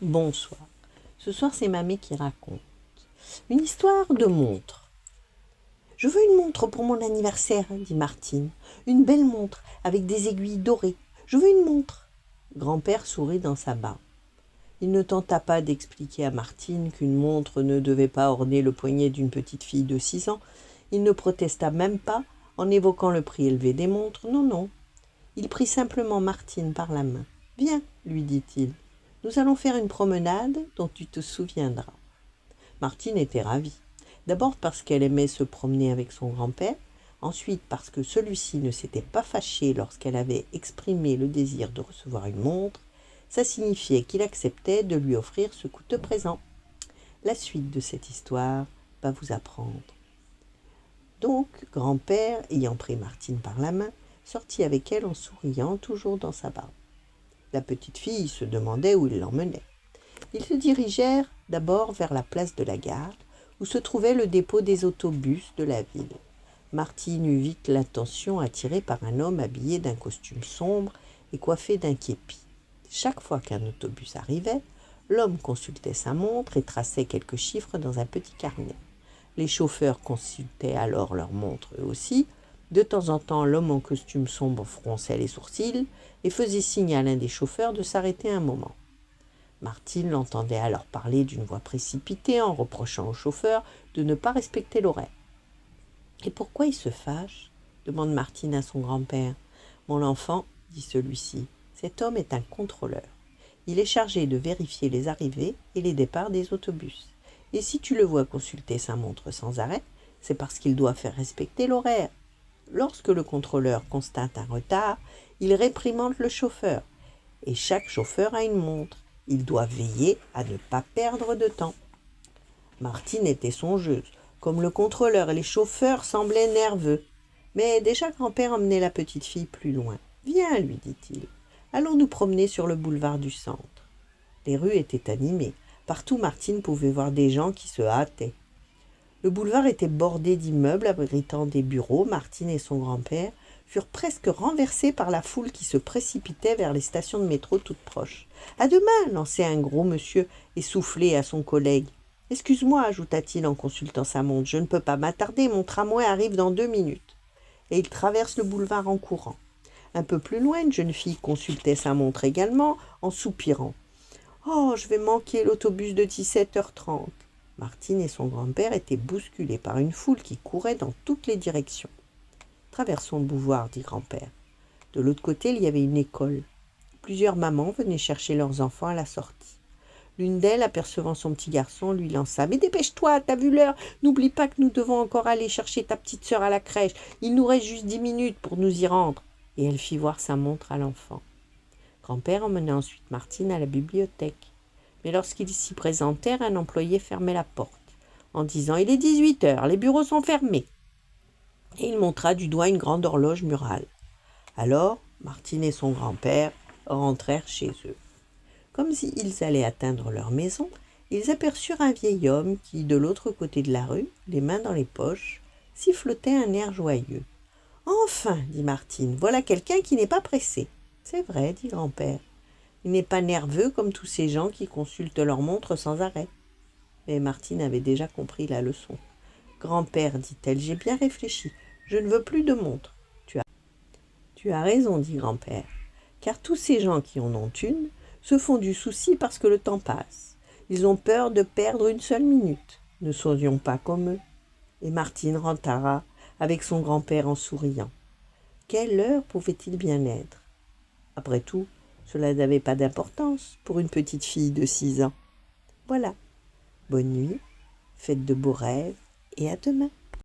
Bonsoir. Ce soir, c'est Mamie qui raconte. Une histoire de montre. Je veux une montre pour mon anniversaire, dit Martine. Une belle montre avec des aiguilles dorées. Je veux une montre. Grand-père sourit dans sa barbe. Il ne tenta pas d'expliquer à Martine qu'une montre ne devait pas orner le poignet d'une petite fille de 6 ans. Il ne protesta même pas en évoquant le prix élevé des montres. Non, non. Il prit simplement Martine par la main. « Viens, lui dit-il. Nous allons faire une promenade dont tu te souviendras. » Martine était ravie. D'abord parce qu'elle aimait se promener avec son grand-père, ensuite parce que celui-ci ne s'était pas fâché lorsqu'elle avait exprimé le désir de recevoir une montre. Ça signifiait qu'il acceptait de lui offrir ce coûteux présent. La suite de cette histoire va vous apprendre. Donc, grand-père, ayant pris Martine par la main, sortit avec elle en souriant, toujours dans sa barbe. La petite fille se demandait où il l'emmenait. Ils se dirigèrent d'abord vers la place de la gare, où se trouvait le dépôt des autobus de la ville. Martine eut vite l'attention attirée par un homme habillé d'un costume sombre et coiffé d'un képi. Chaque fois qu'un autobus arrivait, l'homme consultait sa montre et traçait quelques chiffres dans un petit carnet. Les chauffeurs consultaient alors leurs montres eux aussi. De temps en temps, l'homme en costume sombre fronçait les sourcils et faisait signe à l'un des chauffeurs de s'arrêter un moment. Martine l'entendait alors parler d'une voix précipitée en reprochant au chauffeur de ne pas respecter l'horaire. « Et pourquoi il se fâche ?» demande Martine à son grand-père. « Mon enfant, dit celui-ci, cet homme est un contrôleur. Il est chargé de vérifier les arrivées et les départs des autobus. Et si tu le vois consulter sa montre sans arrêt, c'est parce qu'il doit faire respecter l'horaire. Lorsque le contrôleur constate un retard, il réprimande le chauffeur. Et chaque chauffeur a une montre. Il doit veiller à ne pas perdre de temps. » Martine était songeuse. Comme le contrôleur et les chauffeurs semblaient nerveux. Mais déjà grand-père emmenait la petite fille plus loin. « Viens, lui dit-il. Allons nous promener sur le boulevard du centre. » Les rues étaient animées. Partout, Martine pouvait voir des gens qui se hâtaient. Le boulevard était bordé d'immeubles abritant des bureaux. Martine et son grand-père furent presque renversés par la foule qui se précipitait vers les stations de métro toutes proches. « À demain !» lançait un gros monsieur essoufflé à son collègue. « Excuse-moi, ajouta-t-il en consultant sa montre, je ne peux pas m'attarder, mon tramway arrive dans 2 minutes. » Et il traverse le boulevard en courant. Un peu plus loin, une jeune fille consultait sa montre également, en soupirant. « Oh, je vais manquer l'autobus de 17h30. » Martine et son grand-père étaient bousculés par une foule qui courait dans toutes les directions. « Traversons le boulevard, dit grand-père. De l'autre côté, il y avait une école. Plusieurs mamans venaient chercher leurs enfants à la sortie. L'une d'elles, apercevant son petit garçon, lui lança « Mais dépêche-toi, t'as vu l'heure? N'oublie pas que nous devons encore aller chercher ta petite sœur à la crèche. Il nous reste juste 10 minutes pour nous y rendre. » Et elle fit voir sa montre à l'enfant. Grand-père emmena ensuite Martine à la bibliothèque. Mais lorsqu'ils s'y présentèrent, un employé fermait la porte, en disant « Il est 18h, les bureaux sont fermés. » Et il montra du doigt une grande horloge murale. Alors, Martine et son grand-père rentrèrent chez eux. Comme s'ils allaient atteindre leur maison, ils aperçurent un vieil homme qui, de l'autre côté de la rue, les mains dans les poches, sifflotait un air joyeux. « Enfin, dit Martine, voilà quelqu'un qui n'est pas pressé. »« C'est vrai, dit grand-père. Il n'est pas nerveux comme tous ces gens qui consultent leur montre sans arrêt. » Mais Martine avait déjà compris la leçon. « Grand-père, dit-elle, j'ai bien réfléchi. Je ne veux plus de montre. »« Tu as raison, dit grand-père, car tous ces gens qui en ont une se font du souci parce que le temps passe. Ils ont peur de perdre une seule minute. Ne soyons pas comme eux. » Et Martine rentra avec son grand-père en souriant. Quelle heure pouvait-il bien être? Après tout, cela n'avait pas d'importance pour une petite fille de 6 ans. Voilà. Bonne nuit, faites de beaux rêves et à demain.